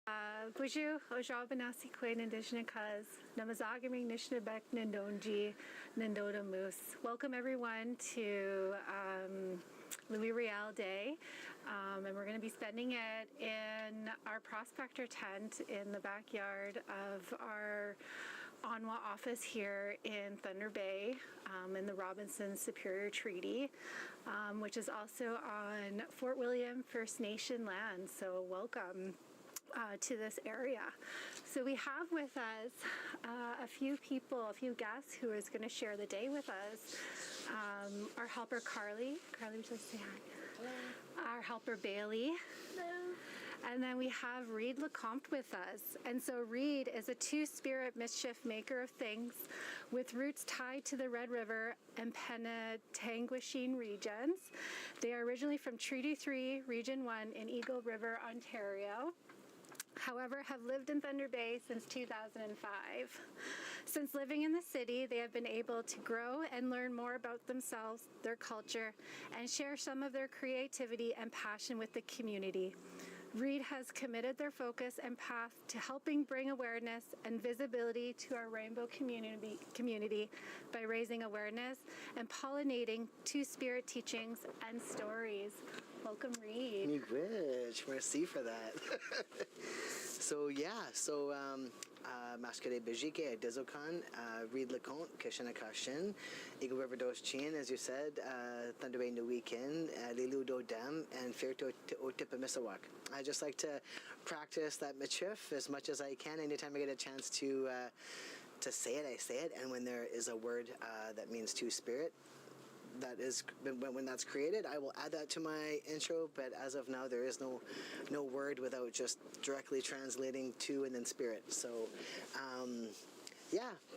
Buju, Ojabanasi Quain, Indigenous Cuz, Namazagami, Nishnabek, Nindonji, Nindoda Moose. Welcome everyone to Louis Riel Day, and we're going to be spending it in our prospector tent in the backyard of our Onwa office here in Thunder Bay, in the Robinson Superior Treaty, which is also on Fort William First Nation land. So welcome to this area. So we have with us a few people, a few guests who is going to share the day with us. Our helper Carly. Carly, would you like to say hi? Hello. Our helper Bailey. Hello. And then we have Reed Lecomte with us. And so Reed is a two-spirit mischief maker of things with roots tied to the Red River and Penetanguishene regions. They are originally from Treaty 3, Region 1 in Eagle River, Ontario. However, have lived in Thunder Bay since 2005. Since living in the city, they have been able to grow and learn more about themselves, their culture, and share some of their creativity and passion with the community. Reed has committed their focus and path to helping bring awareness and visibility to our rainbow community by raising awareness and pollinating two-spirit teachings and stories. Welcome, Reed. Miigwech, merci for that. Maskere Bijike, Dezokan, Reed Lecomte, Kishinakashin, Eagle River Dos Chin, as you said, Thunder Bay Nuweekin, Lilu Do Dem, and Firto Otipamisawak. I just like to practice that michif as much as I can. Anytime I get a chance to say it, I say it. And when there is a word that means two-spirit, that is when that's created, I will add that to my intro, but as of now there is no word without just directly translating to and then spirit. So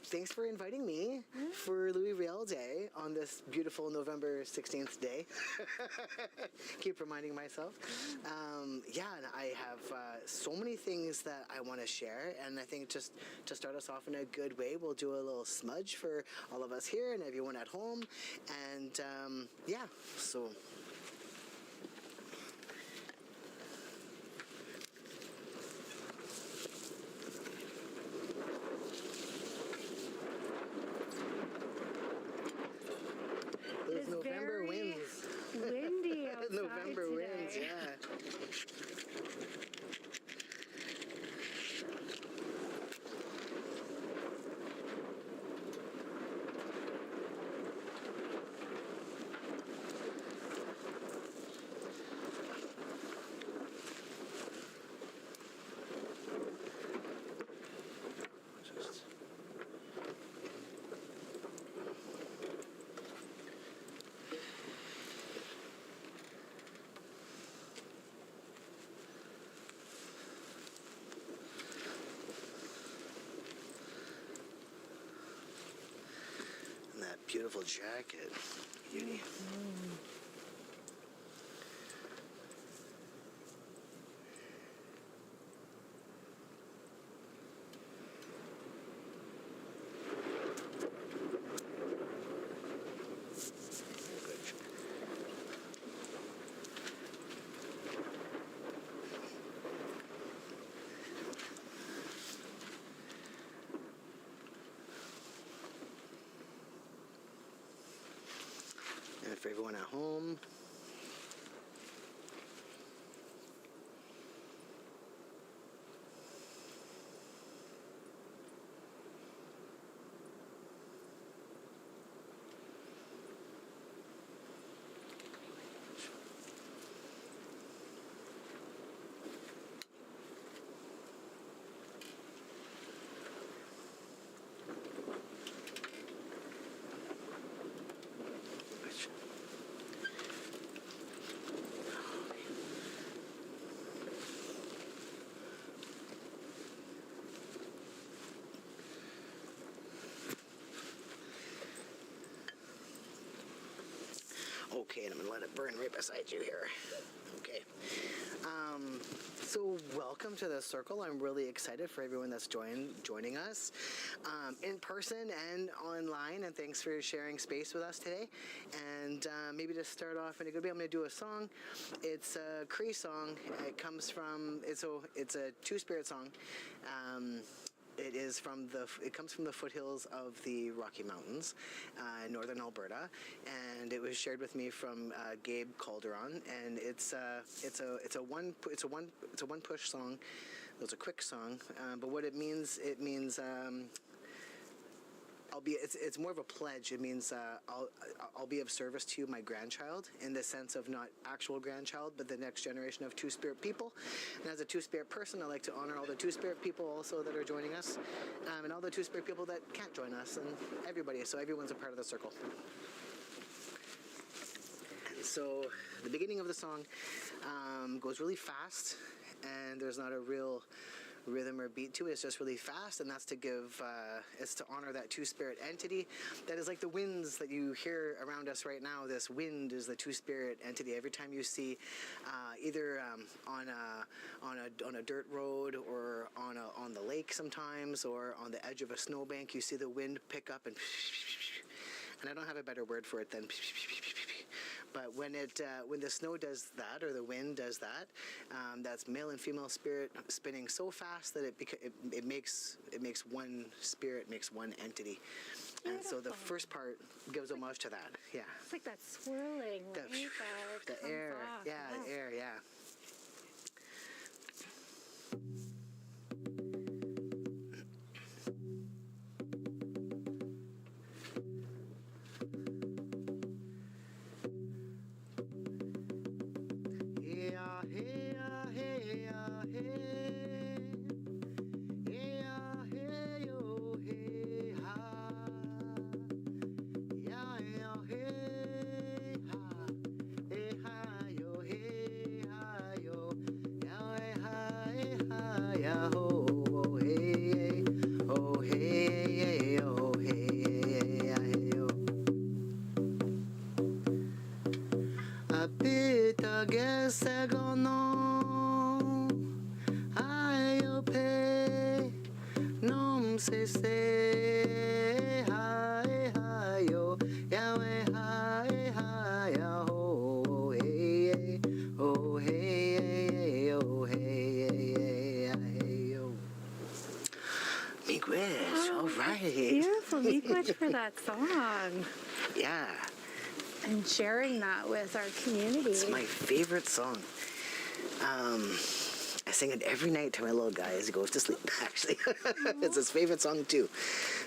thanks for inviting me for Louis Riel Day on this beautiful November 16th day. Keep reminding myself. And I have so many things that I want to share, and I think just to start us off in a good way, we'll do a little smudge for all of us here and everyone at home. And so those November winds. Windy outside November today. winds, yeah. And that beautiful jacket, beauty. And for everyone at home, okay, and I'm gonna let it burn right beside you here. Okay. So welcome to the circle. I'm really excited for everyone that's joining us in person and online. And thanks for sharing space with us today. And maybe to start off in a good way, I'm going to do a song. It's a Cree song. It comes from it's a two-spirit song. It comes from the foothills of the Rocky Mountains, in northern Alberta, and it was shared with me from Gabe Calderon. And it's a one push song. It's a quick song, but what it means it's more of a pledge. It means I'll be of service to you, my grandchild, in the sense of not actual grandchild, but the next generation of two-spirit people. And as a two-spirit person, I like to honor all the two-spirit people also that are joining us, and all the two-spirit people that can't join us, and everybody. So everyone's a part of the circle. So the beginning of the song goes really fast, and there's not a real rhythm or beat to it. It's just really fast, and that's to give it's to honor that two-spirit entity that is like the winds that you hear around us right now. This wind is the two-spirit entity. Every time you see either on a dirt road or on the lake sometimes, or on the edge of a snowbank, you see the wind pick up and I don't have a better word for it than but when the snow does that, or the wind does that, that's male and female spirit spinning so fast that it makes one spirit, makes one entity. And so the first part gives homage to that. Yeah. It's like that swirling, right? The air. Off. Yeah, the air, yeah. Beautiful language for that song. Yeah. And sharing that with our community. It's my favorite song. I sing it every night to my little guy as he goes to sleep, actually. It's his favorite song, too.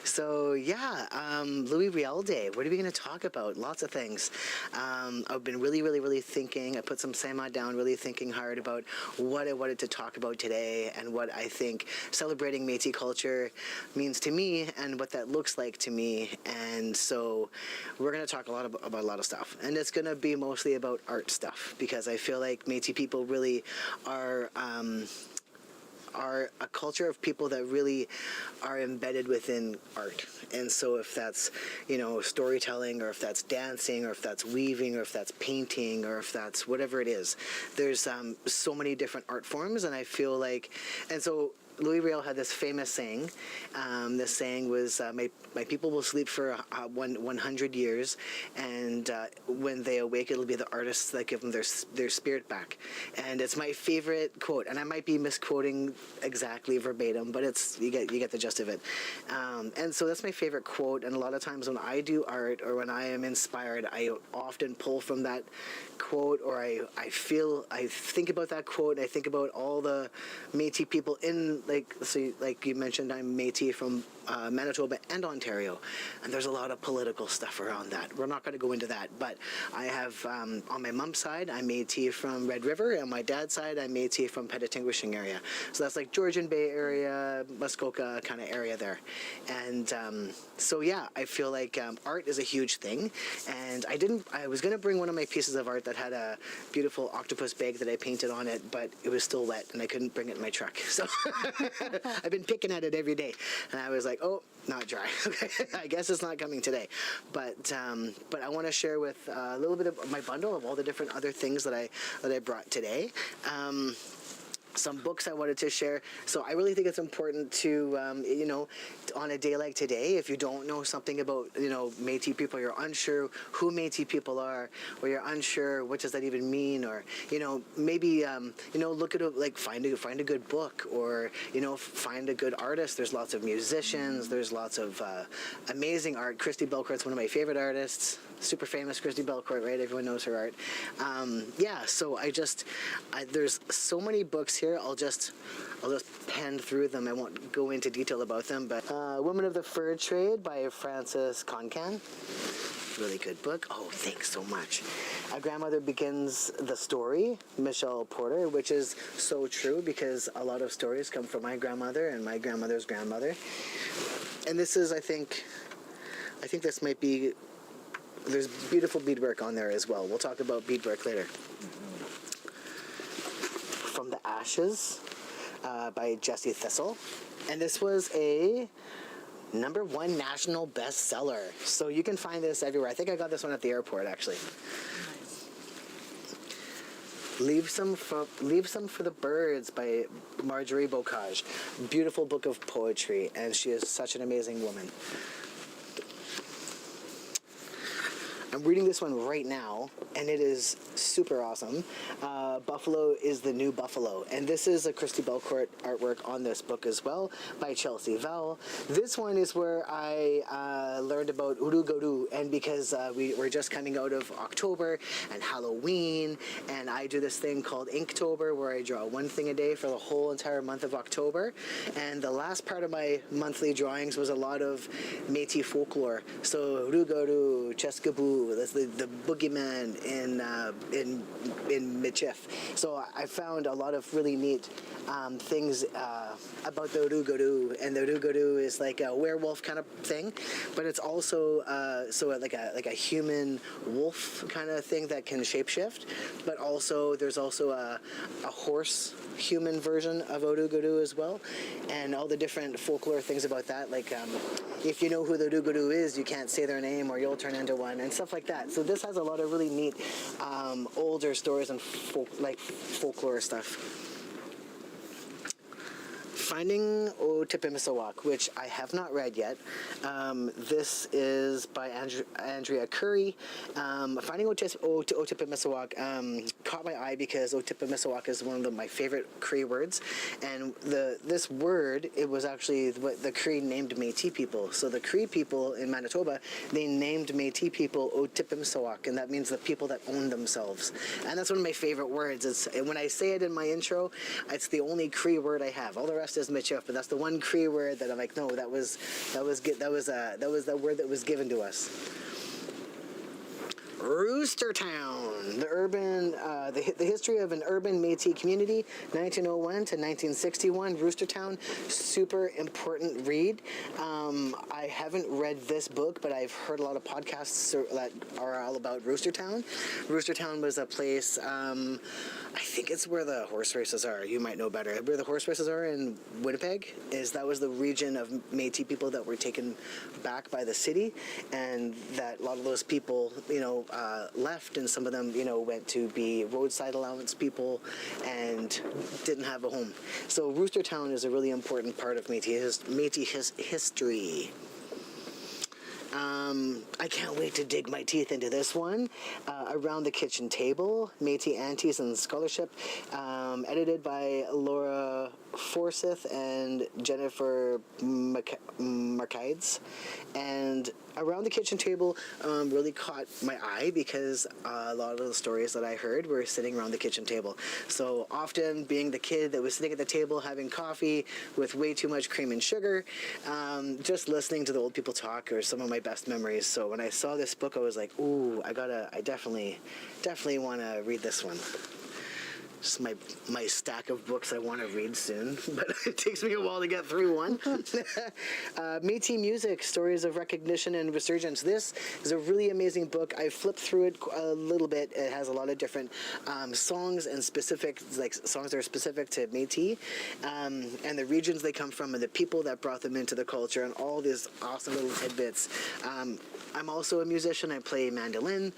So, yeah, Louis Riel Day. What are we going to talk about? Lots of things. I've been really thinking. I put some sema down, really thinking hard about what I wanted to talk about today and what I think celebrating Métis culture means to me and what that looks like to me. And so we're going to talk about a lot of stuff. And it's going to be mostly about art stuff, because I feel like Métis people really are a culture of people that really are embedded within art. And so if that's, storytelling, or if that's dancing, or if that's weaving, or if that's painting, or if that's whatever it is, there's so many different art forms. And I feel like, and so Louis Riel had this famous saying. This saying was, my people will sleep for 100 years, and when they awake, it'll be the artists that give them their spirit back. And it's my favorite quote, and I might be misquoting exactly verbatim, but you get the gist of it. And so that's my favorite quote, and a lot of times when I do art or when I am inspired, I often pull from that quote, or I think about that quote, and I think about all the Métis people in, like you mentioned, I'm Métis from Manitoba and Ontario, and there's a lot of political stuff around that. We're not going to go into that, but I have, on my mom's side, I'm Métis from Red River, and on my dad's side, I'm Métis from Petatingwishing area. So that's like Georgian Bay area, Muskoka kind of area there. And so yeah, I feel like art is a huge thing, and I was going to bring one of my pieces of art that had a beautiful octopus bag that I painted on it, but it was still wet, and I couldn't bring it in my truck. So I've been picking at it every day, and I was like, oh, not dry. I guess it's not coming today, but I want to share with a little bit of my bundle of all the different other things that I brought today. Some books I wanted to share. So I really think it's important to, on a day like today, if you don't know something about, Métis people, you're unsure who Métis people are, or you're unsure what does that even mean, or, maybe, look at find a good book, or, find a good artist. There's lots of musicians. There's lots of amazing art. Christy Belcourt's one of my favorite artists. Super famous Christy Belcourt, right? Everyone knows her art. So there's so many books here. I'll just pen through them. I won't go into detail about them, but Women of the Fur Trade by Frances Concan. Really good book. Oh, thanks so much. A Grandmother Begins the Story, Michelle Porter, which is so true because a lot of stories come from my grandmother and my grandmother's grandmother. And this is, I think this might be. There's beautiful beadwork on there as well. We'll talk about beadwork later. From the Ashes by Jessie Thistle. And this was a #1 national bestseller. So you can find this everywhere. I think I got this one at the airport, actually. Leave Some for the Birds by Marjorie Bocage. Beautiful book of poetry, and she is such an amazing woman. I'm reading this one right now, and it is super awesome. Buffalo is the New Buffalo. And this is a Christy Belcourt artwork on this book as well by Chelsea Vell. This one is where I learned about Urugodu, and because we're just coming out of October and Halloween, and I do this thing called Inktober where I draw one thing a day for the whole entire month of October. And the last part of my monthly drawings was a lot of Métis folklore. So Urugodu, Cheskaboo, that's the boogeyman in Métis. So I found a lot of really neat things about the Urugodu, and the Urugodu is like a werewolf kind of thing, but it's also like a human wolf kind of thing that can shapeshift. But also there's also a horse human version of Urugodu as well, and all the different folklore things about that. Like if you know who the Urugodu is, you can't say their name or you'll turn into one, and stuff like that. So this has a lot of really neat older stories and folklore stuff. Finding Otipimisawak, which I have not read yet. This is by Andrea Curry. Finding Otipimisawak caught my eye because Otipimisawak is one of my favorite Cree words, and this word, it was actually what the Cree named Métis people. So the Cree people in Manitoba, they named Métis people Otipimisawak, and that means the people that own themselves. And that's one of my favorite words. When I say it in my intro, it's the only Cree word I have. All the rest is Michif, but that's the one Cree word that I'm like, no, that was the word that was given to us. Roostertown, the history of an urban Métis community, 1901 to 1961. Roostertown, super important read. I haven't read this book, but I've heard a lot of podcasts that are all about Roostertown. Roostertown was a place, I think it's where the horse races are. You might know better. Where the horse races are in Winnipeg, that was the region of Métis people that were taken back by the city, and that a lot of those people, left, and some of them, went to be roadside allowance people and didn't have a home. So Roostertown is a really important part of Métis history. I can't wait to dig my teeth into this one. Around the Kitchen Table, Métis Aunties and Scholarship, edited by Laura Forsyth and Jennifer Markides. And Around the Kitchen Table really caught my eye because a lot of the stories that I heard were sitting around the kitchen table. So often being the kid that was sitting at the table having coffee with way too much cream and sugar, just listening to the old people talk are some of my best memories. So when I saw this book, I was like, ooh, I definitely want to read this one. Just my stack of books I want to read soon, but it takes me a while to get through one. Métis Music, Stories of Recognition and Resurgence. This is a really amazing book. I flipped through it a little bit. It has a lot of different songs and specific, like songs that are specific to Métis, and the regions they come from and the people that brought them into the culture and all these awesome little tidbits. I'm also a musician. I play mandolin.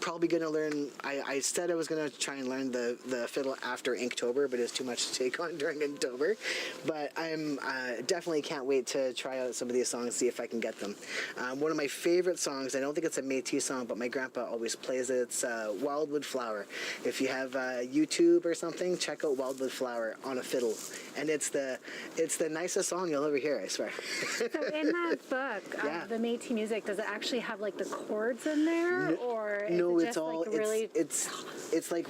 Probably going to learn, I said I was going to try and learn the fiddle after Inktober, but it's too much to take on during Inktober. But I'm definitely can't wait to try out some of these songs, see if I can get them. One of my favorite songs, I don't think it's a Métis song, but my grandpa always plays it. It's Wildwood Flower. If you have YouTube or something, check out Wildwood Flower on a fiddle. And it's the nicest song you'll ever hear, I swear. So in that book, Yeah. the Métis music, does it actually have like the chords in there, or is No, it it's just all like really? it's like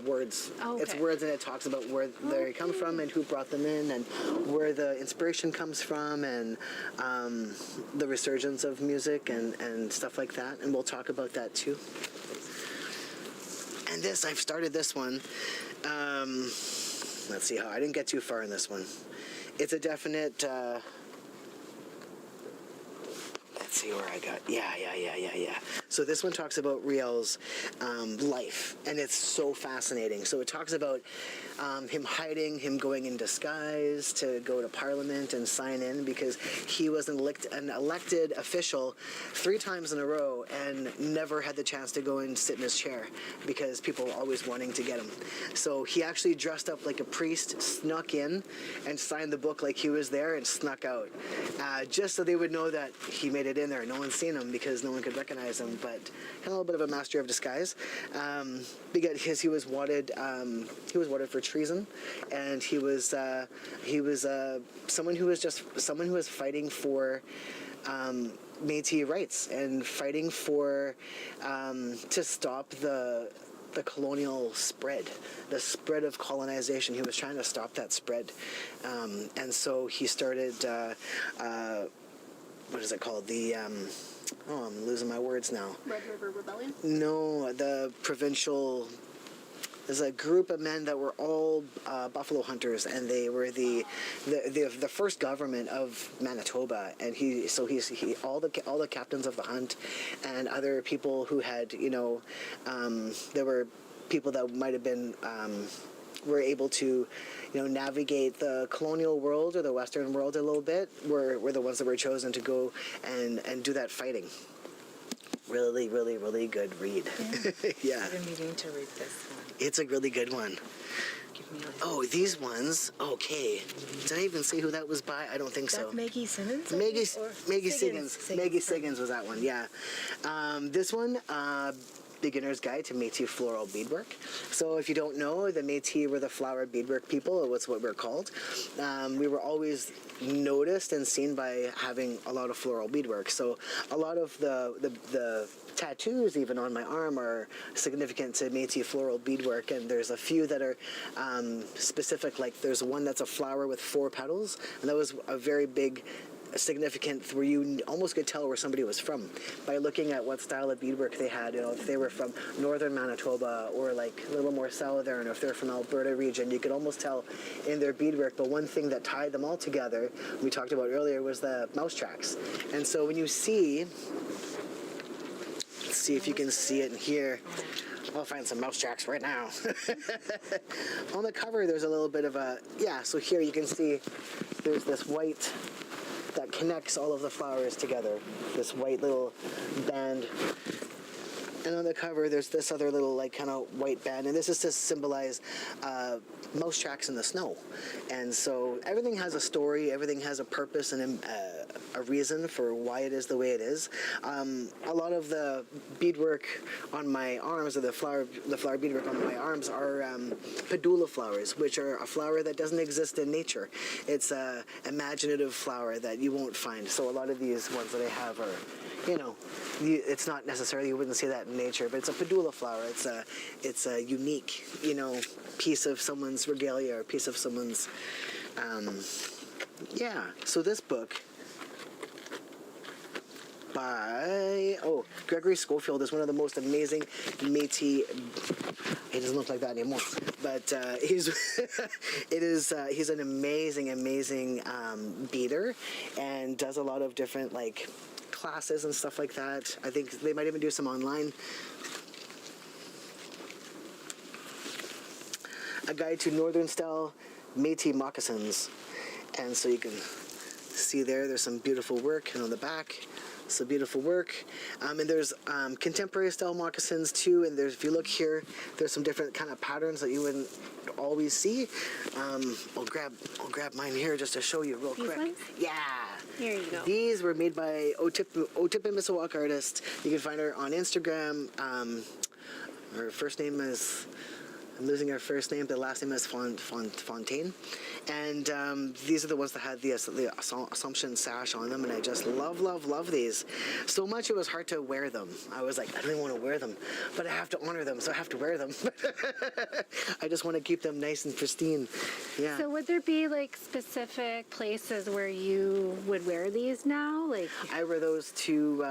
words. Oh, It's okay. words, and it talks about where they come from and who brought them in and where the inspiration comes from and the resurgence of music and stuff like that. And we'll talk about that too. And I've started this one. Let's see how I didn't get too far in this one. It's a definite. Let's see where I got. Yeah. So this one talks about Riel's life, and it's so fascinating. So it talks about him hiding, him going in disguise to go to Parliament and sign in because he was an elected official 3 times in a row and never had the chance to go and sit in his chair because people were always wanting to get him. So he actually dressed up like a priest, snuck in, and signed the book like he was there and snuck out, just so they would know that he made it in there. No one's seen him because no one could recognize him, but kind of a little bit of a master of disguise, because he was wanted for treason, and he was someone who was fighting for Métis rights and fighting for to stop the colonial spread, the spread of colonization. He was trying to stop that spread, and so he started. What is it called? I'm losing my words now. Red River Rebellion? No, the provincial. There's a group of men that were all buffalo hunters, and they were the first government of Manitoba. And all the captains of the hunt, and other people who had there were people that might have been were able to navigate the colonial world or the Western world a little bit. Were the ones that were chosen to go and do that fighting. Really, really, really good read. Yeah. I've been meaning to read this one. It's a really good one. Give me like Oh, these ones. Okay. Did I even see who that was by? I don't think so. That's Maggie Simmons? I Maggie think, or Siggins. Maggie Siggins was that one, yeah. This one, Beginner's Guide to Métis Floral Beadwork. So if you don't know, the Métis were the flower beadwork people. It was what we're called. We were always noticed and seen by having a lot of floral beadwork. So a lot of the tattoos even on my arm are significant to Métis floral beadwork, and there's a few that are specific. Like there's one that's a flower with 4 petals, and that was a very big significant where you almost could tell where somebody was from by looking at what style of beadwork they had. If they were from northern Manitoba or like a little more southern, or if they're from Alberta region, you could almost tell in their beadwork. But one thing that tied them all together, we talked about earlier, was the mouse tracks. And so when you see, let's see if you can see it in here. I'll find some mouse tracks right now. On the cover, there's a little bit of a, so here you can see there's this white that connects all of the flowers together, this white little band. And on the cover, there's this other little kind of white band, and this is to symbolize mouse tracks in the snow. And so everything has a story, everything has a purpose and a reason for why it is the way it is. A lot of the beadwork on my arms, or the flower beadwork on my arms, are pedula flowers, which are a flower that doesn't exist in nature. It's a imaginative flower that you won't find. So a lot of these ones that I have are, it's not necessarily, you wouldn't see that in nature, but it's a pedula flower. It's a unique, piece of someone's regalia, or piece of someone's, So this book, by Gregory Schofield is one of the most amazing Métis. He doesn't look like that anymore, but he's he's an amazing beater and does a lot of different like classes and stuff like that. I think they might even do some online. A guide to northern style Métis moccasins, and so you can see there's some beautiful work, and on the back some beautiful work, and there's contemporary style moccasins too, and there's, if you look here, there's some different kind of patterns that you wouldn't always see. I'll grab mine here just to show you real quick. Ones? Yeah, Here you go. these were made by Otipemisiwak artist. You can find her on Instagram. Her first name is, I'm losing her first name, but the last name is Fontaine. And these are the ones that had the Assumption sash on them, and I just love these. So much it was hard to wear them. I was like, I don't even want to wear them, but I have to honor them, so I have to wear them. I just want to keep them nice and pristine. Yeah. So would there be like specific places where you would wear these now? Like I wear those to,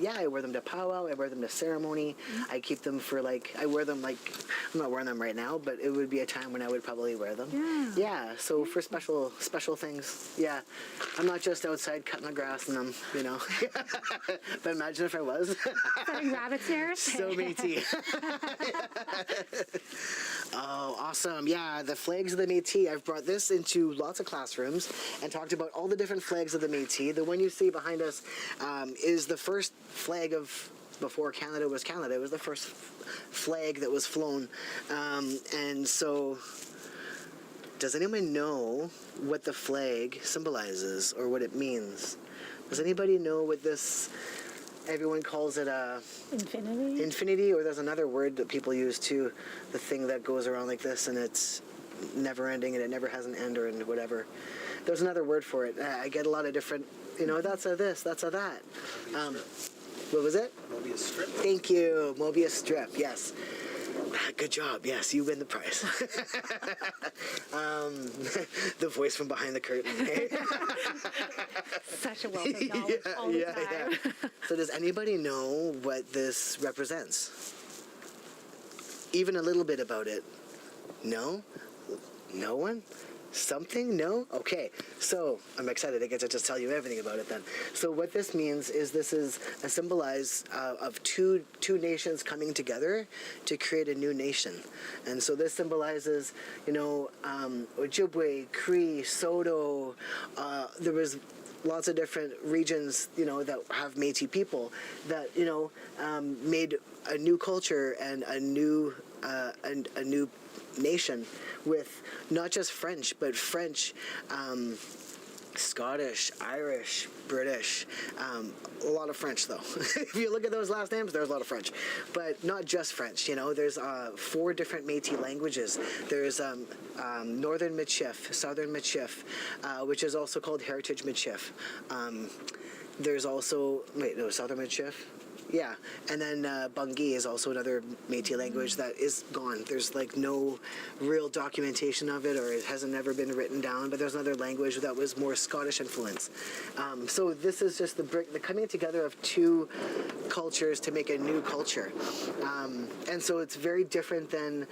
I wear them to powwow, I wear them to ceremony. I keep them for like, I wear them like, I'm not wearing them right now, but it would be a time when I would probably wear them. Yeah, so for special things. Yeah, I'm not just outside cutting the grass in them, you know. But imagine if I was. cutting rabbit's ears? So Métis. Oh, awesome. Yeah, the flags of the Métis. I've brought this into lots of classrooms and talked about all the different flags of the Métis. The one you see behind us is the first flag of, before Canada was Canada. It was the first flag that was flown. And so, does anyone know what the flag symbolizes or what it means? Does anybody know what this, everyone calls it Infinity? infinity, or there's another word that people use too, the thing that goes around like this and it's never ending and it never has an end or whatever. There's another word for it. I get a lot of different, you know, that's a this, that's a that. What was it? Mobius strip. Thank you. Mobius strip, yes. Good job. Yes, you win the prize. The voice from behind the curtain. Such a wealth of knowledge all the time. So does anybody know what this represents? Even a little bit about it? No? No one? Something? No? Okay. So I'm excited. I get to just tell you everything about it then. So what this means is this is a symbolize of two nations coming together to create a new nation. And so this symbolizes, you know, Ojibwe, Cree, Soto. There was lots of different regions, you know, that have Métis people that, you know, made a new culture and a new nation with not just French, but French, Scottish, Irish, British, a lot of French though. If you look at those last names, there's a lot of French, but not just French, you know, there's 4 different Métis languages. There's Northern Michif, Southern Michif, which is also called Heritage Michif. There's also, Southern Michif? Yeah, and then Bungi is also another Métis language that is gone. There's like no real documentation of it, or it hasn't ever been written down, but there's another language that was more Scottish influence. So this is just the coming together of 2 cultures to make a new culture. And so it's very different than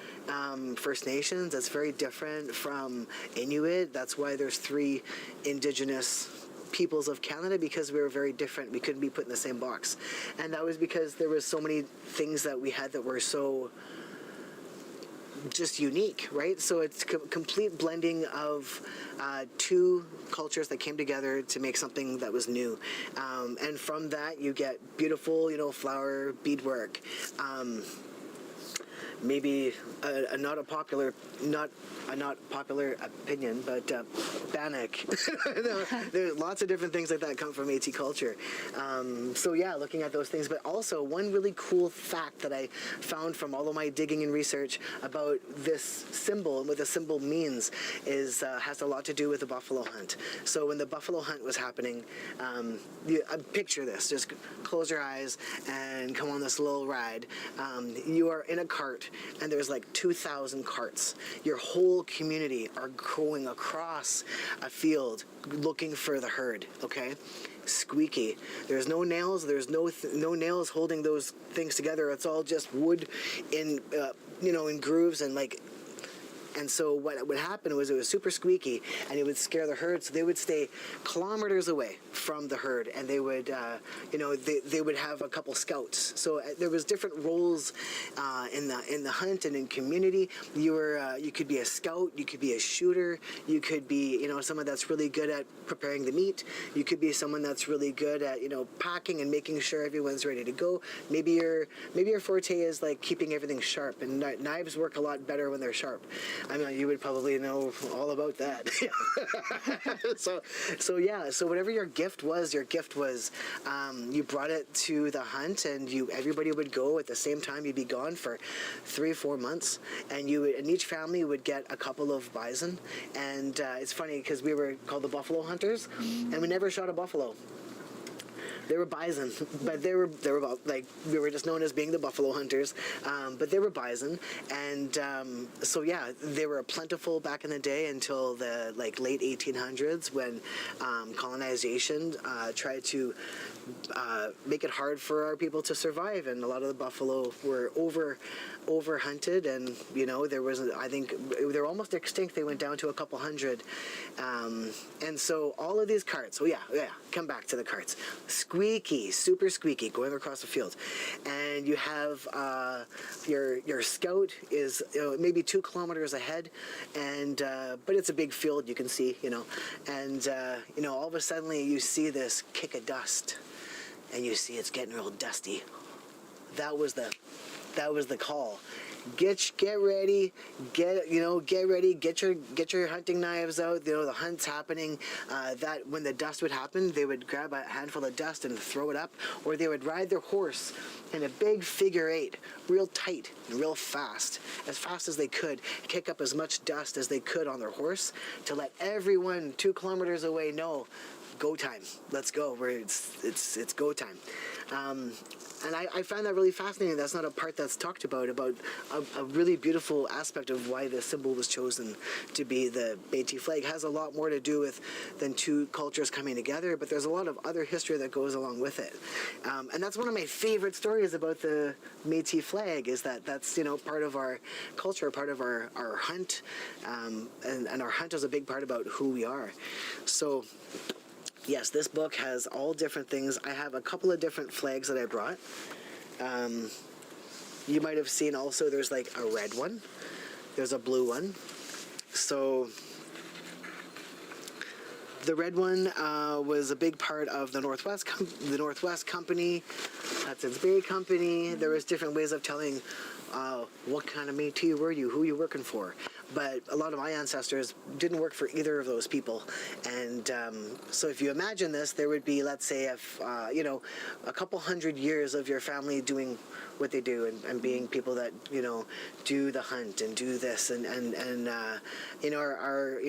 First Nations. It's very different from Inuit. That's why there's 3 Indigenous peoples of Canada, because we were very different. We couldn't be put in the same box, and that was because there was so many things that we had that were so just unique, right? So it's complete blending of 2 cultures that came together to make something that was new, and from that you get beautiful, you know, flower beadwork. Maybe a not popular opinion, but Bannock. There's lots of different things like that come from Métis culture. So yeah, looking at those things, but also one really cool fact that I found from all of my digging and research about this symbol and what the symbol means is has a lot to do with the buffalo hunt. So when the buffalo hunt was happening, picture this: just close your eyes and come on this little ride. You are in a cart cart, and there's like 2,000 carts. Your whole community are going across a field looking for the herd, okay? Squeaky. There's no nails. There's no nails holding those things together. It's all just wood in, in grooves and like. And so what would happen was it was super squeaky, and it would scare the herd. So they would stay kilometers away from the herd, and they would, they would have a couple scouts. So there was different roles in the hunt and in community. You could be a scout, you could be a shooter, you could be someone that's really good at preparing the meat. You could be someone that's really good at packing and making sure everyone's ready to go. Maybe your forte is like keeping everything sharp, and knives work a lot better when they're sharp. I mean, you would probably know all about that. So whatever your gift was you brought it to the hunt, and everybody would go at the same time. You'd be gone for 3-4 months, and each family would get a couple of bison. And it's funny because we were called the buffalo hunters, and we never shot a buffalo. They were bison, but they were about, like, we were just known as being the buffalo hunters, but they were bison, and they were plentiful back in the day until the late 1800s when colonization tried to make it hard for our people to survive, and a lot of the buffalo were over hunted, and there was, I think they're almost extinct. They went down to a couple hundred, and so all of these carts. Oh yeah, come back to the carts. Squeaky, super squeaky, going across the field, and you have your scout is maybe 2 kilometers ahead, and but it's a big field, you can see, and all of a sudden you see this kick of dust, and you see it's getting real dusty. That was the call. Get ready, get ready, get your hunting knives out. The hunt's happening. That when the dust would happen, they would grab a handful of dust and throw it up, or they would ride their horse in a big figure 8, real tight and real fast as they could, kick up as much dust as they could on their horse to let everyone 2 kilometers away know, go time. Let's go. It's go time. And I find that really fascinating. That's not a part that's talked about a really beautiful aspect of why the symbol was chosen to be the Métis flag. It has a lot more to do with than 2 cultures coming together, but there's a lot of other history that goes along with it. And that's one of my favorite stories about the Métis flag, is that's part of our culture, part of our hunt, and our hunt is a big part about who we are. So yes, this book has all different things. I have a couple of different flags that I brought. You might have seen also there's like a red one. There's a blue one. So the red one was a big part of the Northwest Company, Hudson's Bay Company. There was different ways of telling what kind of Métis were you, who you working for. But a lot of my ancestors didn't work for either of those people. And so if you imagine this, there would be, let's say, a couple hundred years of your family doing what they do and being people that, do the hunt and do this and are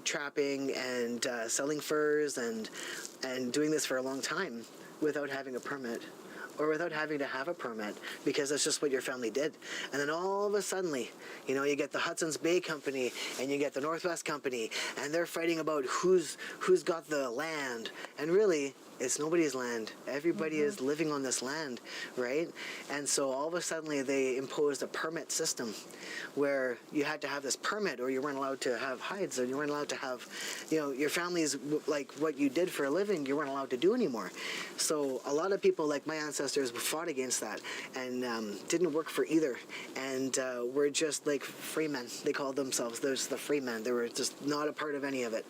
trapping and selling furs and doing this for a long time without having a permit, or without having to have a permit, because that's just what your family did. And then all of a sudden, you get the Hudson's Bay Company and you get the Northwest Company, and they're fighting about who's got the land. And really, it's nobody's land. Everybody is living on this land, right? And so all of a sudden they imposed a permit system where you had to have this permit, or you weren't allowed to have hides, or you weren't allowed to have, your family's, like what you did for a living, you weren't allowed to do anymore. So a lot of people, like my ancestors, fought against that and didn't work for either, and were just like freemen. They called themselves the freemen. They were just not a part of any of it.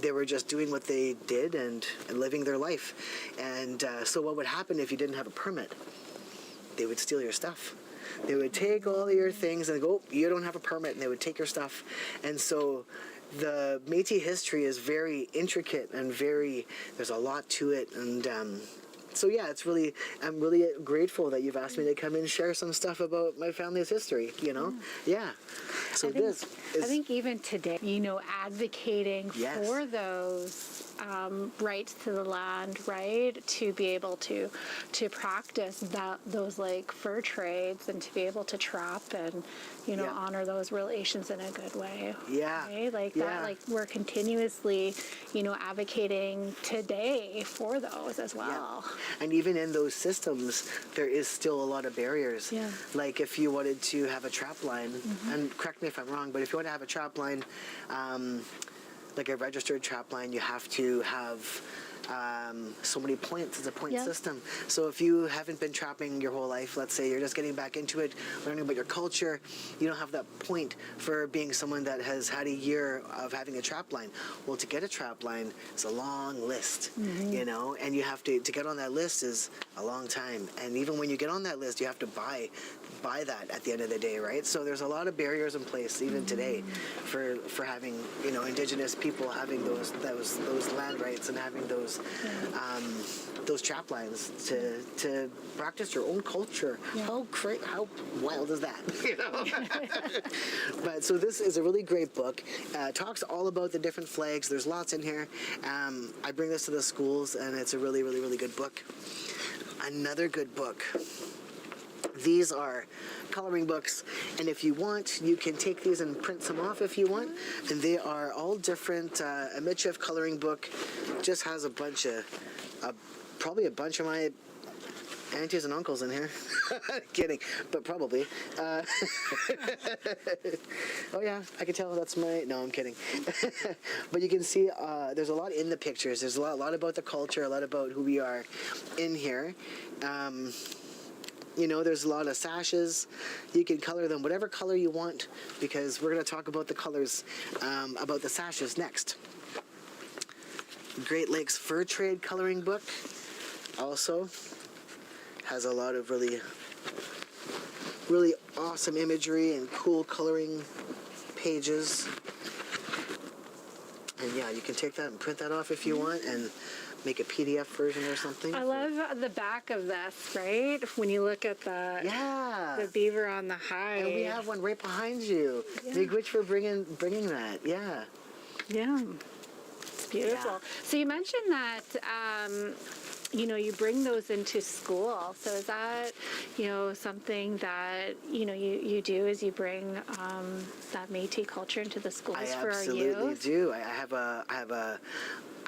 They were just doing what they did and living their life. And so what would happen if you didn't have a permit? They would steal your stuff. They would take all your things and go, oh, you don't have a permit, and they would take your stuff. And so the Métis history is very intricate and there's a lot to it. And so yeah, I'm really grateful that you've asked me to come in and share some stuff about my family's history, Yeah. So I think even today, advocating Yes. for those rights to the land, right? To be able to practice those like fur trades and to be able to trap and, Yeah. honor those relations in a good way. Yeah. Right? Like Yeah. that, like we're continuously, advocating today for those as well. And even in those systems, there is still a lot of barriers. Yeah. Like if you wanted to have a trap line, and correct me if I'm wrong, but if you want to have a trap line, like a registered trap line, you have to have so many points. It's a point Yeah. system. So if you haven't been trapping your whole life, let's say you're just getting back into it, learning about your culture, you don't have that point for being someone that has had a year of having a trap line. Well, to get a trap line is a long list, and you have to get on that list is a long time. And even when you get on that list, you have to buy that at the end of the day, right? So there's a lot of barriers in place even today for having Indigenous people having those land rights and having those trap lines to practice your own culture. Yeah. How wild is that? But so this is a really great book. Talks all about the different flags. There's lots in here. I bring this to the schools, and it's a really, really, really good book. Another good book. These are coloring books, and if you want, you can take these and print some off if you want. And they are all different. A Michif coloring book just has a bunch of, probably a bunch of my aunties and uncles in here. Kidding, but probably. Oh yeah, I can tell that's my. No, I'm kidding. But you can see there's a lot in the pictures. There's a lot about the culture, a lot about who we are in here. There's a lot of sashes. You can color them whatever color you want, because we're going to talk about the colors, about the sashes next. Great Lakes Fur Trade coloring book also has a lot of really, really awesome imagery and cool coloring pages. And yeah, you can take that and print that off if you want, and make a PDF version or something. I love the back of this, right? When you look at the beaver on the hide. And we have one right behind you. Yeah. Big Witch for bringing that. Yeah. Yeah. It's beautiful. Yeah. So you mentioned that you bring those into school. So is that, something that, you do is you bring that Métis culture into the schools for our youth? I absolutely do.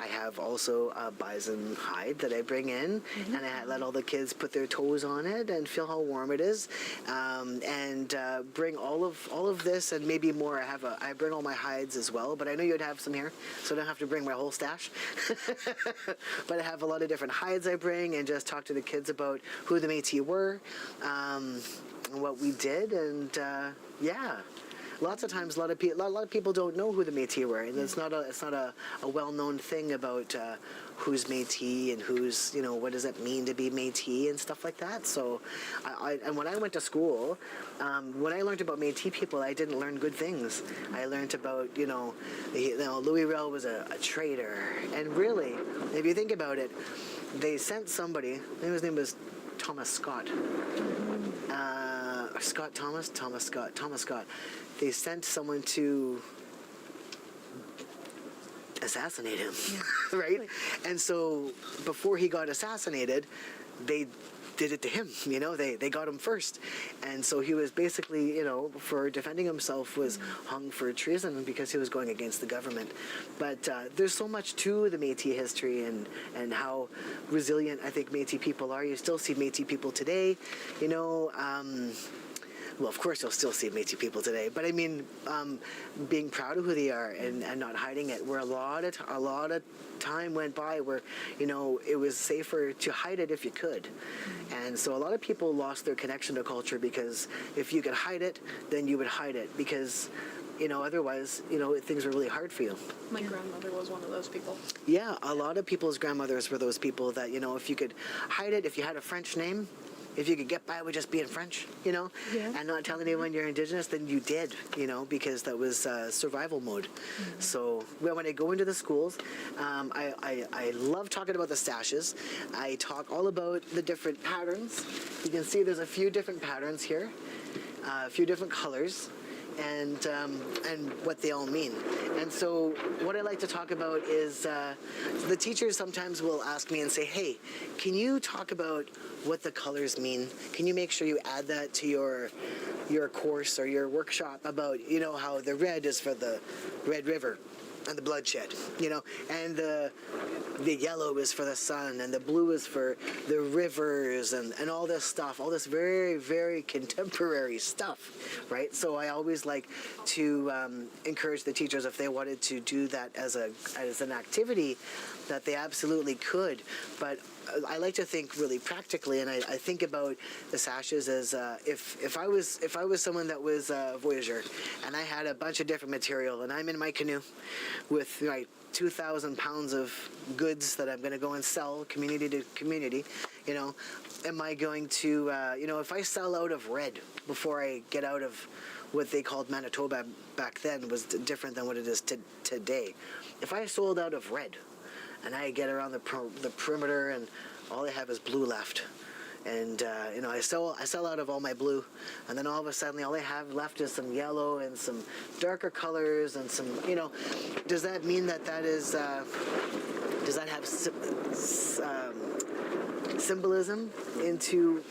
I have also a bison hide that I bring in, and I let all the kids put their toes on it and feel how warm it is, and bring all of this and maybe more. I bring all my hides as well, but I know you'd have some here, so I don't have to bring my whole stash. But I have a lot of different hides I bring, and just talk to the kids about who the Métis were, and what we did, and yeah. Lots of times, a lot of people don't know who the Métis were, and it's not a well-known thing about who's Métis and who's what does it mean to be Métis and stuff like that. So, and when I went to school, when I learned about Métis people, I didn't learn good things. I learned about Louis Riel was a traitor, and really, if you think about it, they sent somebody. His name was Thomas Scott. Thomas Scott. They sent someone to assassinate him, right? And so before he got assassinated, they did it to him. They got him first, and so he was basically, for defending himself, was hung for treason because he was going against the government. But there's so much to the Métis history and how resilient I think Métis people are. You still see Métis people today, well, of course, you'll still see Métis people today, but I mean, being proud of who they are and not hiding it. Where a lot of time went by where, it was safer to hide it if you could, and so a lot of people lost their connection to culture because if you could hide it, then you would hide it because, otherwise, things were really hard for you. My grandmother was one of those people. Yeah, a lot of people's grandmothers were those people that, if you could hide it, if you had a French name. If you could get by with just being French, and not telling anyone you're Indigenous, then you did, because that was survival mode. So when I go into the schools, I love talking about the sashes. I talk all about the different patterns. You can see there's a few different patterns here, a few different colors. and what they all mean. And so what I like to talk about is the teachers sometimes will ask me and say, hey, can you talk about what the colors mean? Can you make sure you add that to your course or your workshop about, how the red is for the Red River and the bloodshed, and the yellow is for the sun, and the blue is for the rivers, and all this stuff, all this very, very contemporary stuff, right? So I always like to encourage the teachers, if they wanted to do that as an activity, that they absolutely could. But I like to think really practically, and I think about the sashes as if I was someone that was a voyager, and I had a bunch of different material, and I'm in my canoe with 2,000 pounds of goods that I'm going to go and sell community to community, am I going to, if I sell out of red before I get out of what they called Manitoba back then, was different than what it is today. If I sold out of red, and I get around the perimeter, and all I have is blue left, and I sell out of all my blue, and then all of a sudden all I have left is some yellow and some darker colors and some, does that mean that is does that have symbolism into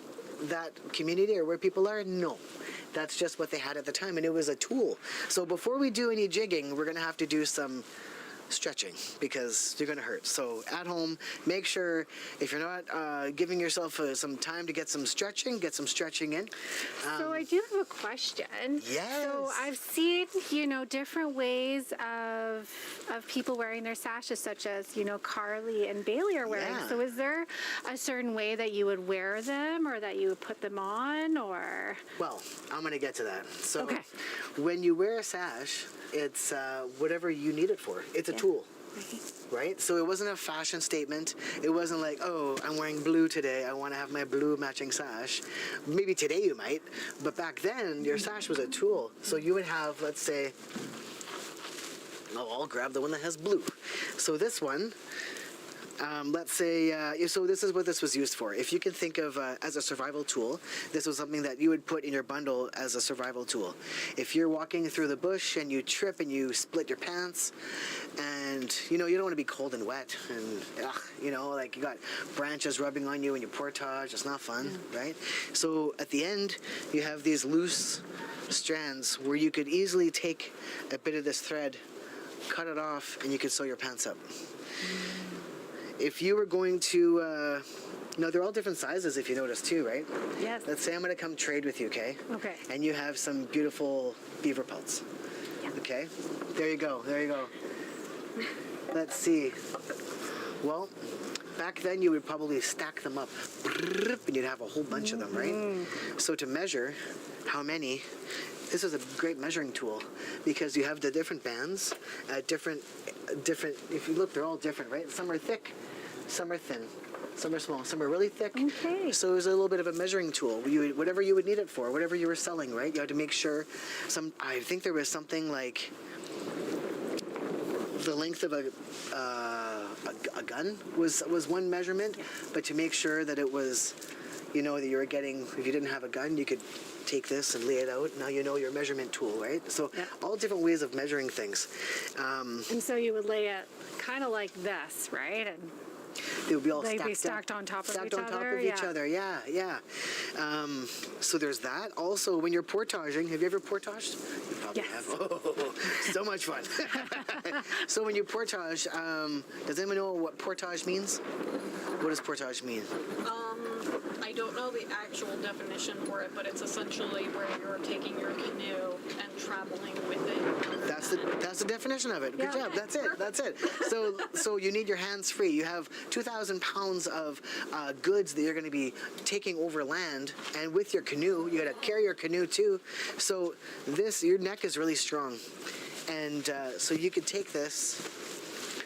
that community or where people are? No. That's just what they had at the time, and it was a tool. So before we do any jigging, we're going to have to do some stretching, because you're going to hurt. So at home, make sure, if you're not giving yourself some time to get some stretching in. So I do have a question. Yes. So I've seen, different ways of people wearing their sashes, such as, Carly and Bailey are wearing. Yeah. So is there a certain way that you would wear them, or that you would put them on, or? Well, I'm going to get to that. So Okay. When you wear a sash, it's whatever you need it for. It's a tool. Right? So it wasn't a fashion statement. It wasn't like, oh, I'm wearing blue today, I want to have my blue matching sash. Maybe today you might, but back then your sash was a tool. So you would have, let's say, I'll grab the one that has blue. So this one, let's say, so this is what this was used for. If you can think of as a survival tool, this was something that you would put in your bundle as a survival tool. If you're walking through the bush and you trip and you split your pants, and you don't want to be cold and wet, and like you got branches rubbing on you and you portage, it's not fun, right? So at the end, you have these loose strands where you could easily take a bit of this thread, cut it off, and you could sew your pants up. If you were going to, they're all different sizes if you notice too, right? Yes. Let's say I'm going to come trade with you, okay? Okay. And you have some beautiful beaver pelts. Yeah. Okay? There you go. Let's see. Well, back then you would probably stack them up, and you'd have a whole bunch of them, right? So to measure how many, this is a great measuring tool, because you have the different bands, different, if you look, they're all different, right? Some are thick, some are thin, some are small, some are really thick. Okay. So it was a little bit of a measuring tool. Whatever you would need it for, whatever you were selling, right? You had to make sure, I think there was something like the length of a gun was one measurement, but to make sure that it was, that you were getting, if you didn't have a gun, you could take this and lay it out. Now you know your measurement tool, right? So all different ways of measuring things. And so you would lay it kind of like this, right? And they would be all they'd be stacked stacked on top of stacked each on top other. of each other. Yeah. So there's that. Also, when you're portaging, have you ever portaged? You probably Yes. have. Oh, so much fun. So when you portage, does anyone know what portage means? What does portage mean? I don't know the actual definition for it, but it's essentially where you're taking your canoe and traveling with it. That's the definition of it. Good Yeah. job. That's it. So you need your hands free. You have 2,000 pounds of goods that you're going to be taking over land, and with your canoe, you got to carry your canoe too. So your neck is really strong, and so you could take this.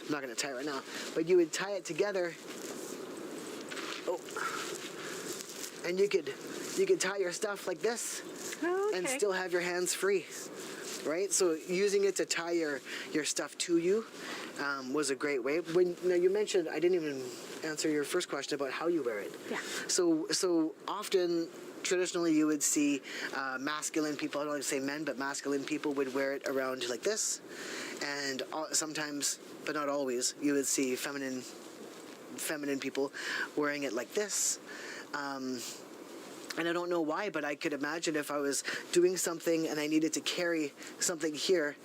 I'm not going to tie it right now, but you would tie it together. Oh. And you could tie your stuff like this, and still have your hands free, right? So using it to tie your stuff to you was a great way. Now you mentioned, I didn't even answer your first question about how you wear it. Yeah. So often traditionally you would see masculine people, I don't like to say men, but masculine people would wear it around like this. And sometimes, but not always, you would see feminine people wearing it like this. And I don't know why, but I could imagine if I was doing something and I needed to carry something here,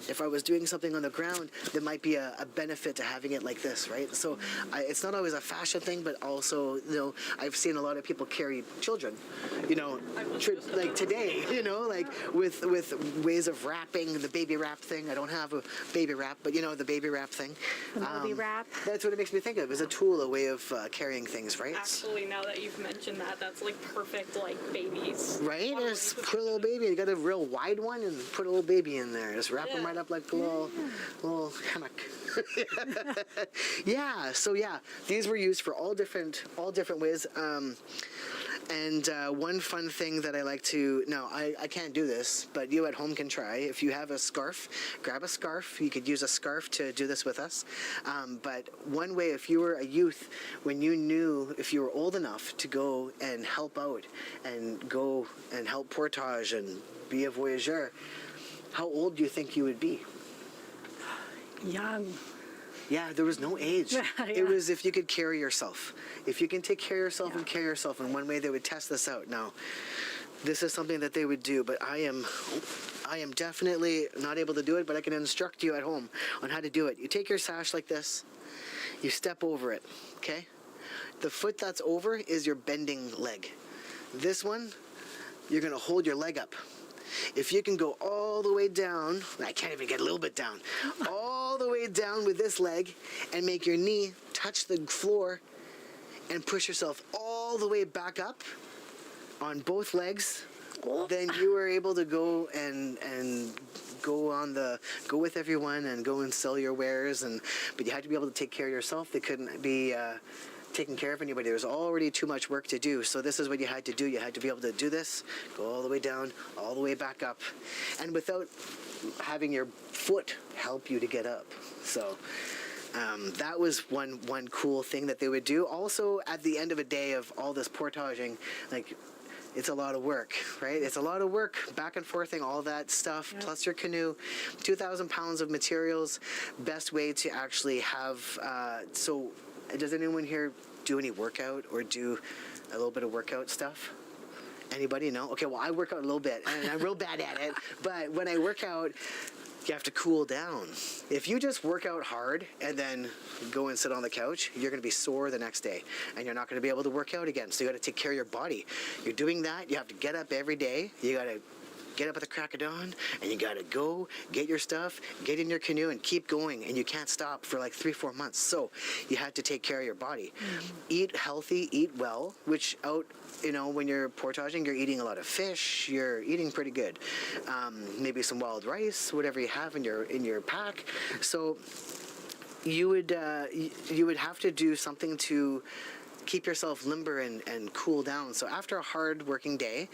if I was doing something on the ground, there might be a benefit to having it like this, right? So it's not always a fashion thing, but also, you know, I've seen a lot of people carry children, you know, like today, you know, like with ways of wrapping, the baby wrap thing. I don't have a baby wrap, but you know, the baby wrap thing. The baby wrap. That's what it makes me think of, is a tool, a way of carrying things, right? Actually, now that you've mentioned that, that's like perfect, like babies. Right? Just put a little baby. You got a real wide one and put a little baby in there. Just wrap them right up like a little hammock. Yeah. So yeah, these were used for all different ways. And one fun thing that I like to, now I can't do this, but you at home can try. If you have a scarf, grab a scarf. You could use a scarf to do this with us. But one way, if you were a youth, when you knew, if you were old enough to go and help out and go and help portage and be a voyageur, how old do you think you would be? Young. Yeah, there was no age. Yeah. It was if you could carry yourself. If you can take care of yourself and carry yourself, in one way they would test this out. Now, this is something that they would do, but I am definitely not able to do it, but I can instruct you at home on how to do it. You take your sash like this, you step over it, okay? The foot that's over is your bending leg. This one, you're gonna hold your leg up. If you can go all the way down, I can't even get a little bit down, all the way down with this leg and make your knee touch the floor and push yourself all the way back up on both legs, then you were able to go and go with everyone and go and sell your wares, but you had to be able to take care of yourself. They couldn't be taking care of anybody. There was already too much work to do. So this is what you had to do. You had to be able to do this, go all the way down, all the way back up, and without having your foot help you to get up. So that was one cool thing that they would do. Also, at the end of a day of all this portaging, like, it's a lot of work, right? It's a lot of work, back and forthing, all that stuff, plus your canoe, 2,000 pounds of materials. Best way to actually have, so does anyone here do any workout or do a little bit of workout stuff? Anybody? No? Okay, well, I work out a little bit, and I'm real bad at it, but when I work out, you have to cool down. If you just work out hard and then go and sit on the couch, you're going to be sore the next day, and you're not going to be able to work out again, so you got to take care of your body. You're doing that, you have to get up every day, you got to get up at the crack of dawn, and you gotta go get your stuff, get in your canoe, and keep going, and you can't stop for like 3-4 months. So you had to take care of your body. Eat healthy, eat well, which out, you know, when you're portaging, you're eating a lot of fish, you're eating pretty good. Maybe some wild rice, whatever you have in your pack. So you would have to do something to keep yourself limber and cool down. So after a hard working day,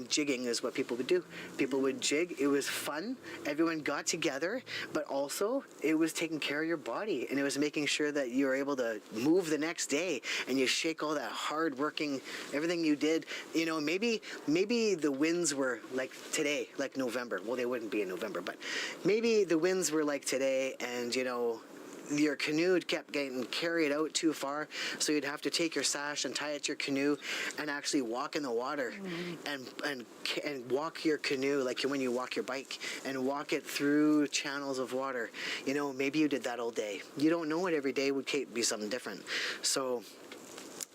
jigging is what people would do. People would jig. It was fun. Everyone got together, but also it was taking care of your body, and it was making sure that you were able to move the next day, and you shake all that hard working, everything you did. You know, maybe the winds were like today, like November. Well, they wouldn't be in November, but maybe the winds were like today, and you know, your canoe kept getting carried out too far, so you'd have to take your sash and tie it to your canoe and actually walk in the water and walk your canoe like when you walk your bike, and walk it through channels of water. You know, maybe you did that all day. You don't know it. Every day would be something different. So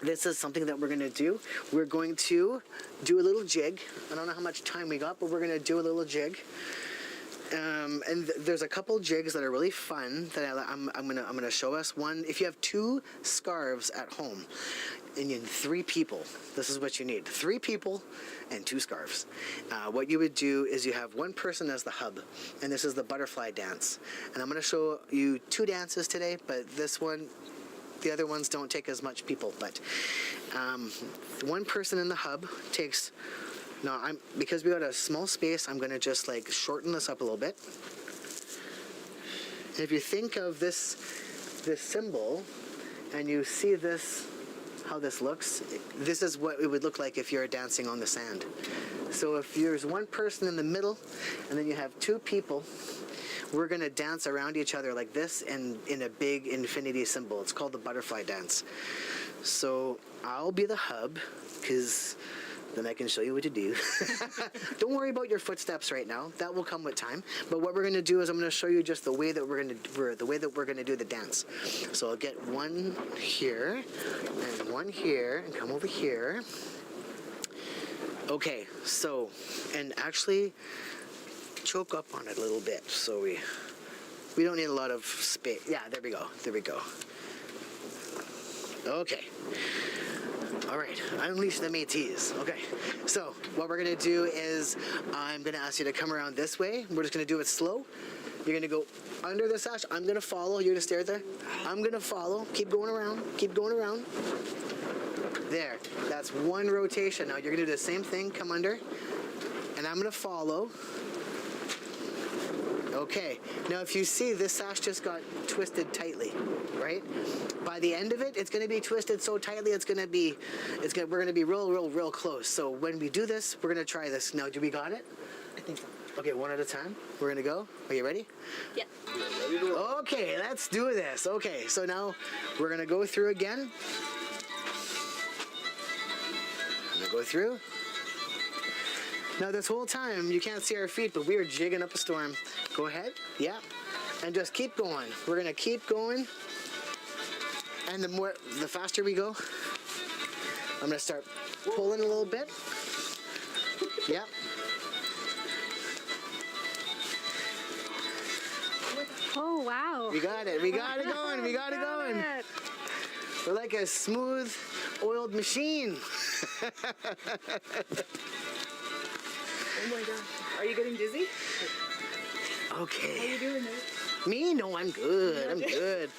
this is something that we're going to do. We're going to do a little jig. I don't know how much time we got, but we're going to do a little jig. And there's a couple jigs that are really fun that I'm gonna show us. One, if you have 2 scarves at home and you need 3 people, this is what you need: 3 people and 2 scarves. What you would do is you have one person as the hub, and this is the butterfly dance. And I'm gonna show you 2 dances today, but this one, the other ones don't take as much people. But one person in the hub takes. Now, because we got a small space, I'm going to just like shorten this up a little bit. And if you think of this symbol, and you see this how this looks. This is what it would look like if you're dancing on the sand. So if there's one person in the middle, and then you have two people, we're going to dance around each other like this and in a big infinity symbol. It's called the butterfly dance. So I'll be the hub, because then I can show you what to do. Don't worry about your footsteps right now. That will come with time. But what we're going to do is I'm going to show you just the way that we're going to do the dance. So I'll get one here and one here and come over here. Okay, so, and actually choke up on it a little bit so we don't need a lot of space. Yeah, there we go. There we go. Okay. All right, unleash the Métis. Okay, so what we're gonna do is I'm gonna ask you to come around this way. We're just gonna do it slow. You're gonna go under the sash. I'm gonna follow. You're gonna stay there. I'm gonna follow. Keep going around. Keep going around. There. That's one rotation. Now you're gonna do the same thing. Come under, and I'm gonna follow. Okay, now if you see, this sash just got twisted tightly, right? By the end of it, it's going to be twisted so tightly, we're going to be real close. So when we do this, we're going to try this. Now, do we got it? I think so. Okay, one at a time. We're going to go. Are you ready? Yeah. Okay, let's do this. Okay, so now we're going to go through again. I'm going to go through. Now this whole time, you can't see our feet, but we are jigging up a storm. Go ahead, yeah, and just keep going. We're gonna keep going, and the faster we go, I'm gonna start pulling a little bit. Yeah. Oh, wow. We got it. We got it going. We got it going. We're like a smooth, oiled machine. Oh my god. Are you getting dizzy? Okay. How are you doing there? Me? No, I'm good. I'm good.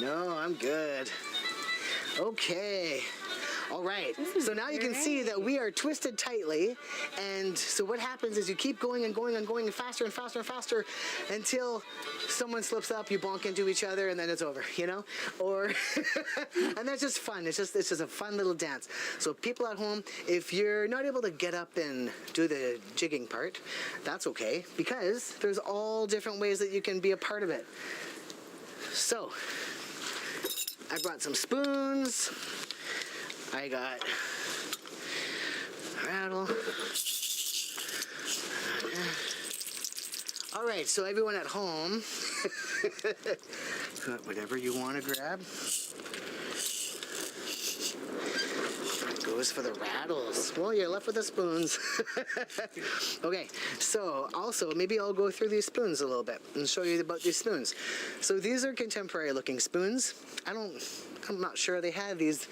No, I'm good. Okay. All right. So now you can see that we are twisted tightly. And so what happens is you keep going and going and going faster and faster and faster until someone slips up, you bonk into each other, and then it's over, you know? Or, and that's just fun. It's just a fun little dance. So people at home, if you're not able to get up and do the jigging part, that's okay, because there's all different ways that you can be a part of it. So, I brought some spoons. I got rattle. All right, so everyone at home, got whatever you want to grab. Goes for the rattles. Well, you're left with the spoons. Okay, so also maybe I'll go through these spoons a little bit and show you about these spoons. So these are contemporary looking spoons. I'm not sure they had these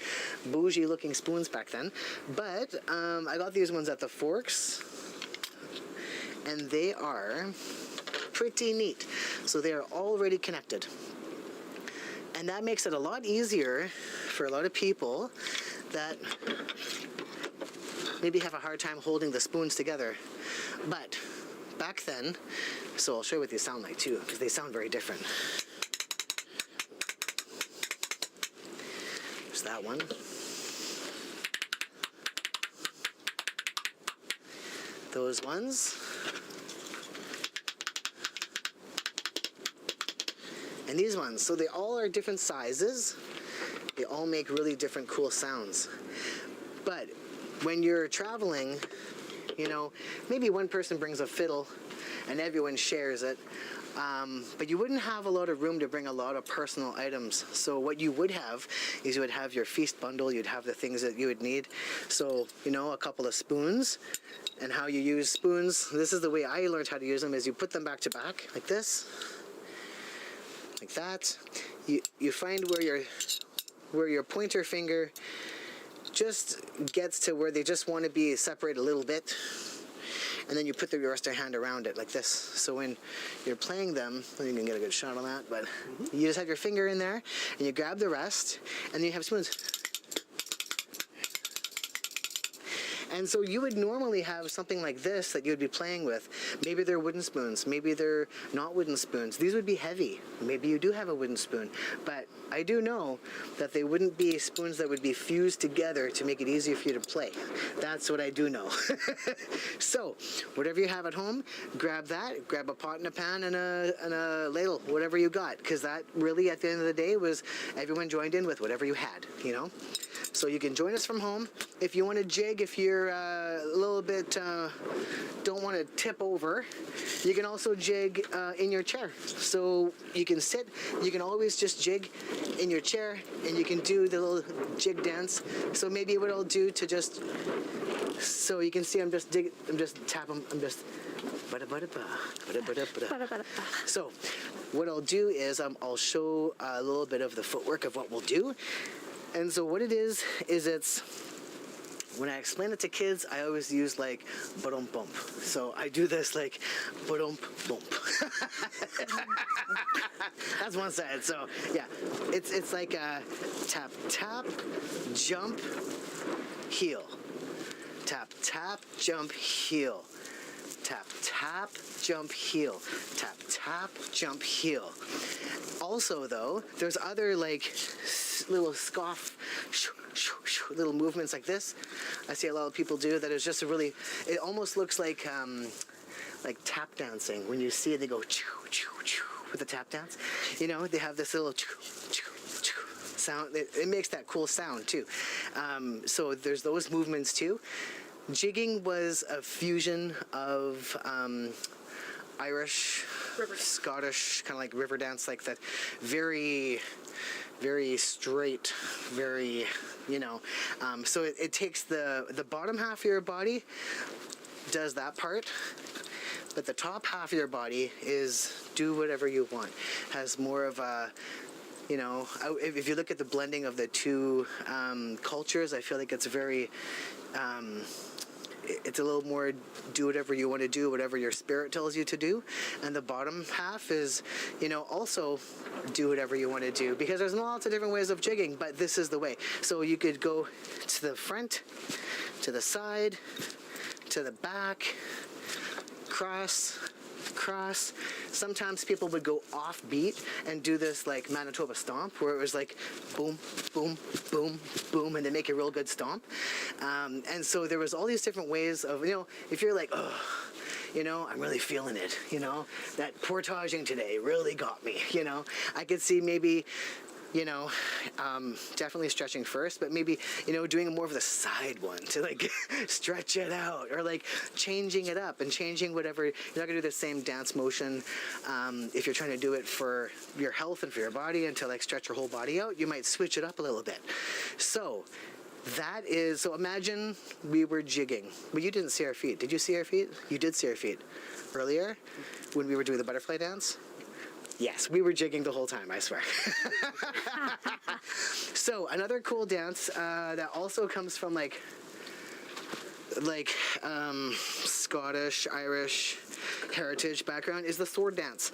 bougie looking spoons back then, but I got these ones at the Forks, and they are pretty neat. So they are already connected, and that makes it a lot easier for a lot of people that maybe have a hard time holding the spoons together. But back then, so I'll show you what they sound like too, because they sound very different. There's that one. Those ones. And these ones. So they all are different sizes. They all make really different cool sounds. But when you're traveling, you know, maybe one person brings a fiddle and everyone shares it. But you wouldn't have a lot of room to bring a lot of personal items. So what you would have is you would have your feast bundle, you'd have the things that you would need. So, you know, a couple of spoons, and how you use spoons. This is the way I learned how to use them, is you put them back to back, like this, like that. You find where your pointer finger just gets to where they just want to be separated a little bit. And then you put the rest of your hand around it like this. So when you're playing them, you can get a good shot on that, but you just have your finger in there and you grab the rest and then you have spoons. And so you would normally have something like this that you would be playing with. Maybe they're wooden spoons, maybe they're not wooden spoons. These would be heavy. Maybe you do have a wooden spoon, but I do know that they wouldn't be spoons that would be fused together to make it easier for you to play. That's what I do know. So, whatever you have at home, grab that, grab a pot and a pan and a ladle, whatever you got, because that really, at the end of the day, was everyone joined in with whatever you had, you know? So you can join us from home. If you want to jig, if you're a little bit, don't want to tip over, you can also jig in your chair. So you can sit, you can always just jig in your chair, and you can do the little jig dance. So maybe what I'll do to just, so you can see I'm just tapping, I'm just, so what I'll do is I'll show a little bit of the footwork of what we'll do. And so what it is it's, when I explain it to kids, I always use like ba-dum bump. So I do this like ba-dum bump. That's one side. So yeah, it's like a tap, tap, jump, heel. Tap, tap, jump, heel. Tap, tap, jump, heel. Tap, tap, jump, heel. Also though, there's other like little scoff, little movements like this. I see a lot of people do that. Is just a really, it almost looks like tap dancing. When you see it, they go choo, choo, choo with the tap dance. You know, they have this little choo, choo, choo sound. It makes that cool sound too. So there's those movements too. Jigging was a fusion of Irish, Scottish, kind of like river dance, like that very, very straight, very, you know. So it takes the bottom half of your body, does that part, but the top half of your body is do whatever you want. Has more of a, you know, if you look at the blending of the two cultures, I feel like it's very, it's a little more do whatever you want to do, whatever your spirit tells you to do. And the bottom half is, you know, also do whatever you want to do, because there's lots of different ways of jigging, but this is the way. So you could go to the front, to the side, to the back, cross, cross. Sometimes people would go off beat and do this like Manitoba stomp, where it was like boom, boom, boom, boom, and they make a real good stomp. And so there was all these different ways of, you know, if you're like, oh, you know, I'm really feeling it, you know, that portaging today really got me, you know. I could see maybe, you know, definitely stretching first, but maybe, you know, doing more of the side one to like stretch it out, or like changing it up and changing whatever. You're not gonna do the same dance motion if you're trying to do it for your health and for your body and to like stretch your whole body out. You might switch it up a little bit. So that is, so imagine we were jigging. Well, you didn't see our feet. Did you see our feet? You did see our feet earlier when we were doing the butterfly dance. Yes, we were jigging the whole time, I swear. So another cool dance that also comes from like Scottish, Irish heritage background is the sword dance.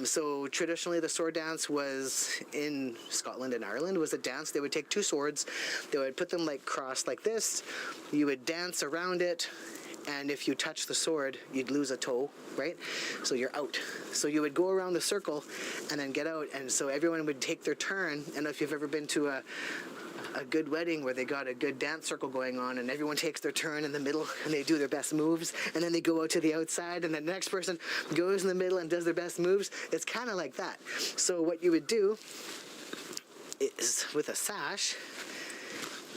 So traditionally the sword dance was in Scotland and Ireland, was a dance. They would take two swords, they would put them like crossed like this, you would dance around it, and if you touch the sword, you'd lose a toe, right? So you're out. So you would go around the circle and then get out, and so everyone would take their turn. And if you've ever been to a good wedding where they got a good dance circle going on and everyone takes their turn in the middle and they do their best moves, and then they go out to the outside and then the next person goes in the middle and does their best moves, it's kind of like that. So what you would do is, with a sash,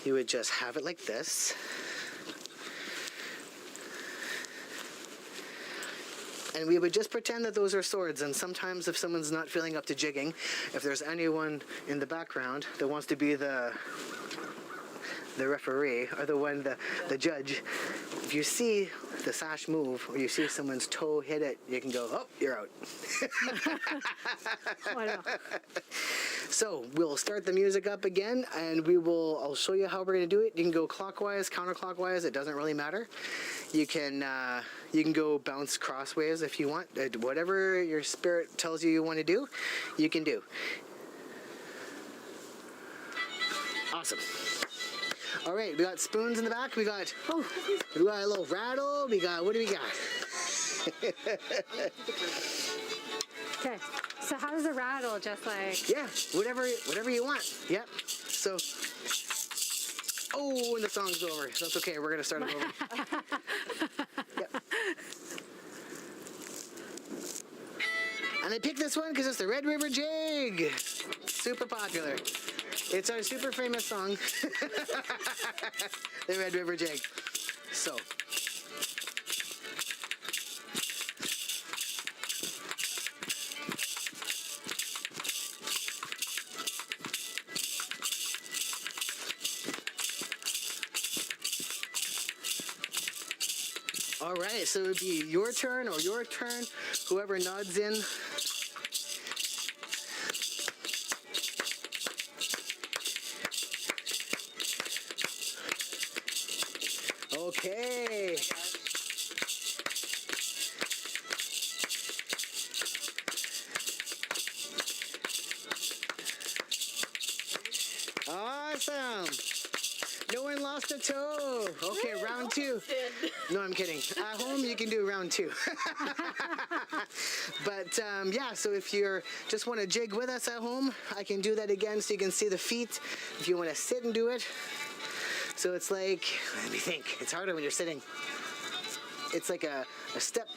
you would just have it like this. And we would just pretend that those are swords, and sometimes if someone's not feeling up to jigging, if there's anyone in the background that wants to be the referee, or the judge, if you see the sash move, or you see someone's toe hit it, you can go, oh, you're out. So we'll start the music up again, and I'll show you how we're going to do it. You can go clockwise, counterclockwise, it doesn't really matter. You can go bounce crossways if you want. Whatever your spirit tells you want to do, you can do. Awesome. All right, we got spoons in the back. We got a little rattle. What do we got? Okay, So how does it rattle? Just like... Yeah, whatever you want. Yep. So, oh, and the song's over. That's okay. We're gonna start it over. Yep. And I picked this one because it's the Red River Jig. Super popular. It's our super famous song, the Red River Jig. So. All right, so it would be your turn, whoever nods in. Okay. Awesome. No one lost a toe. Okay, round two. No, I'm kidding. At home, you can do round two. But yeah, so if you just want to jig with us at home, I can do that again so you can see the feet. If you want to sit and do it. So it's like, let me think. It's harder when you're sitting. It's like a step.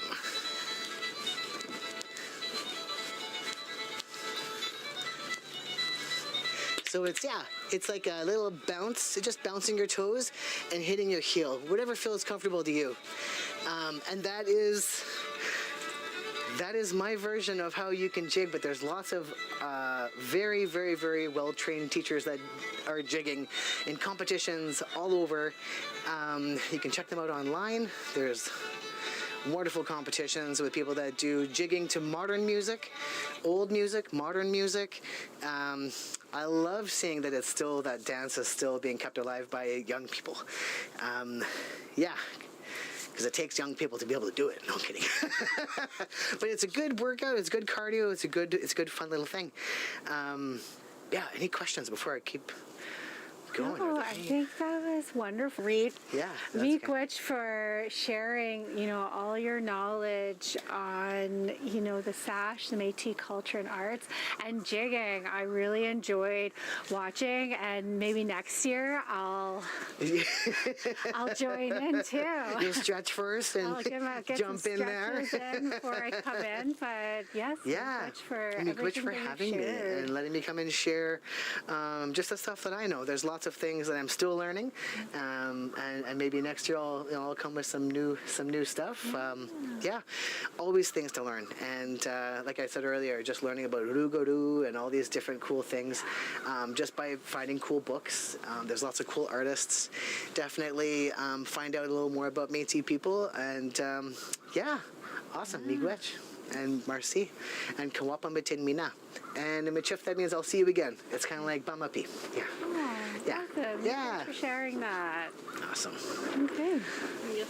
So it's like a little bounce, just bouncing your toes and hitting your heel, whatever feels comfortable to you. And that is my version of how you can jig, but there's lots of very, very, very well-trained teachers that are jigging in competitions all over. You can check them out online. There's wonderful competitions with people that do jigging to modern music, old music, modern music. I love seeing that that dance is still being kept alive by young people. Yeah. Because it takes young people to be able to do it. No, I'm kidding. But it's a good workout. It's good cardio. It's a good fun little thing. Yeah. Any questions before I keep going? No, I think that was wonderful. Reed, yeah. Miigwech for sharing, all your knowledge on, the sash, the Métis culture and arts, and jigging. I really enjoyed watching, and maybe next year I'll join in too. You'll stretch first and I'll get jump some in there in before I come in. But yes, yeah. Miigwech for having me and letting me come and share just the stuff that I know. There's lots of things that I'm still learning, and maybe next year I'll come with some new stuff. Yeah, always things to learn. And like I said earlier, just learning about Rugoru and all these different cool things, just by finding cool books. There's lots of cool artists. Definitely find out a little more about Métis people, and yeah, awesome. Miigwech and Marcy and Kawapa Mitin Mina. And in Michif, that means I'll see you again. It's kind of like Bamapi. Yeah. Oh, yeah. awesome. Yeah. Thanks for sharing that. Awesome. Okay. Yes.